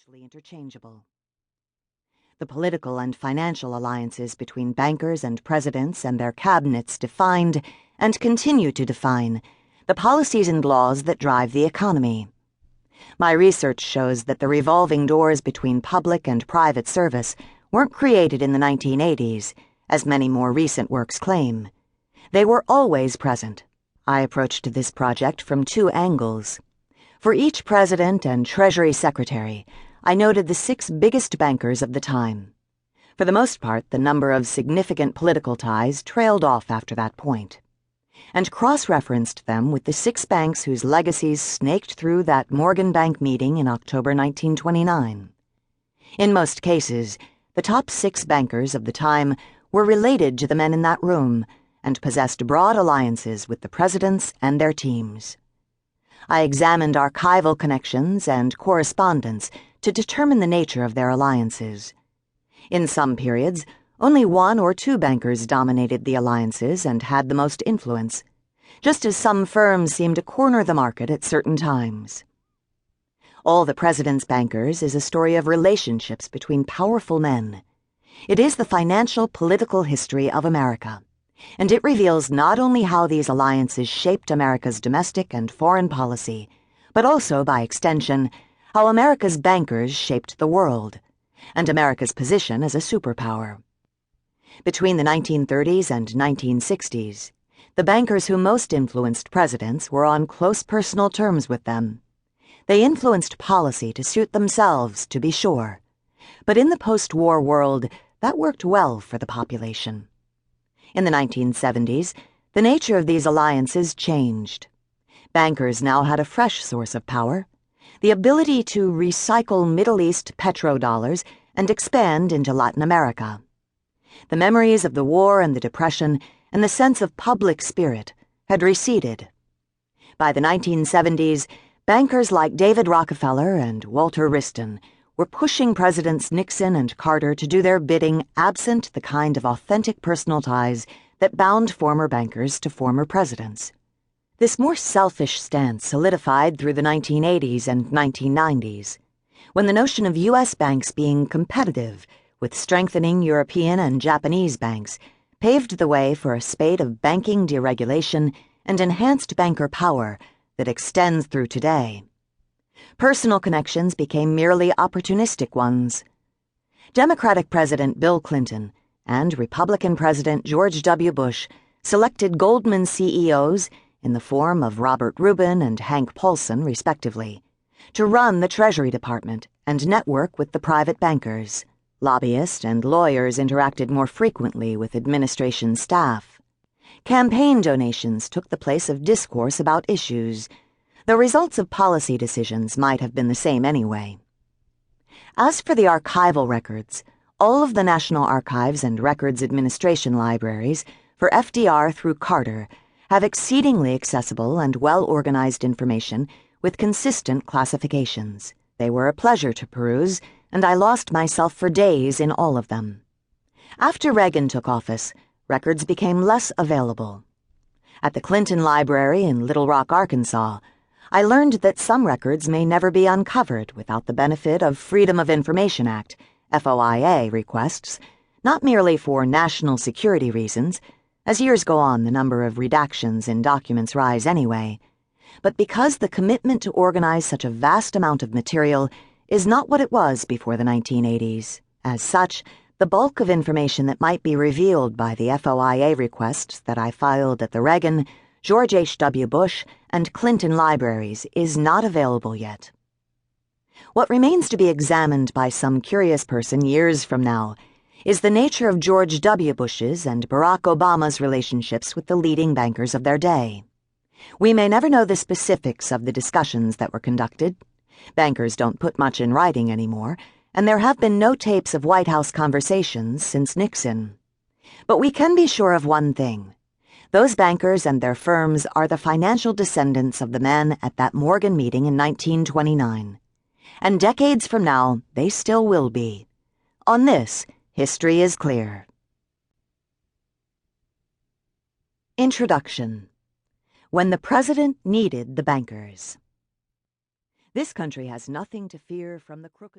largely interchangeable. The political and financial alliances between bankers and presidents and their cabinets defined, and continue to define, the policies and laws that drive the economy. My research shows that the revolving doors between public and private service weren't created in the 1980s, as many more recent works claim. They were always present. I approached this project from two angles. For each president and Treasury Secretary, I noted the 6 biggest bankers of the time. For the most part, the number of significant political ties trailed off after that point, and cross-referenced them with the 6 banks whose legacies snaked through that Morgan Bank meeting in October 1929. In most cases, the top 6 bankers of the time were related to the men in that room and possessed broad alliances with the presidents and their teams. I examined archival connections and correspondence to determine the nature of their alliances. In some periods, only 1 or 2 bankers dominated the alliances and had the most influence, just as some firms seemed to corner the market at certain times. All the President's Bankers is a story of relationships between powerful men. It is the financial political history of America, and it reveals not only how these alliances shaped America's domestic and foreign policy, but also, by extension, how America's bankers shaped the world, and America's position as a superpower. Between the 1930s and 1960s, the bankers who most influenced presidents were on close personal terms with them. They influenced policy to suit themselves, to be sure, but in the post-war world, that worked well for the population. In the 1970s, the nature of these alliances changed. Bankers now had a fresh source of power, the ability to recycle Middle East petrodollars and expand into Latin America. The memories of the war and the Depression and the sense of public spirit had receded. By the 1970s, bankers like David Rockefeller and Walter Wriston were pushing Presidents Nixon and Carter to do their bidding absent the kind of authentic personal ties that bound former bankers to former presidents. This more selfish stance solidified through the 1980s and 1990s, when the notion of U.S. banks being competitive with strengthening European and Japanese banks paved the way for a spate of banking deregulation and enhanced banker power that extends through today. Personal connections became merely opportunistic ones. Democratic President Bill Clinton and Republican President George W. Bush selected Goldman CEOs in the form of Robert Rubin and Hank Paulson, respectively, to run the Treasury Department and network with the private bankers. Lobbyists and lawyers interacted more frequently with administration staff. Campaign donations took the place of discourse about issues. The results of policy decisions might have been the same anyway. As for the archival records, all of the National Archives and Records Administration libraries, for FDR through Carter, have exceedingly accessible and well-organized information with consistent classifications. They were a pleasure to peruse, and I lost myself for days in all of them. After Reagan took office, records became less available. At the Clinton Library in Little Rock, Arkansas, I learned that some records may never be uncovered without the benefit of Freedom of Information Act, FOIA, requests, not merely for national security reasons. As years go on, the number of redactions in documents rise anyway, but because the commitment to organize such a vast amount of material is not what it was before the 1980s. As such, the bulk of information that might be revealed by the FOIA requests that I filed at the Reagan, George H.W. Bush, and Clinton libraries is not available yet. What remains to be examined by some curious person years from now is the nature of George W. Bush's and Barack Obama's relationships with the leading bankers of their day. We may never know the specifics of the discussions that were conducted. Bankers don't put much in writing anymore, and there have been no tapes of White House conversations since Nixon. But we can be sure of one thing. Those bankers and their firms are the financial descendants of the men at that Morgan meeting in 1929. And decades from now, they still will be. On this, history is clear. Introduction. When the President needed the bankers. This country has nothing to fear from the crooked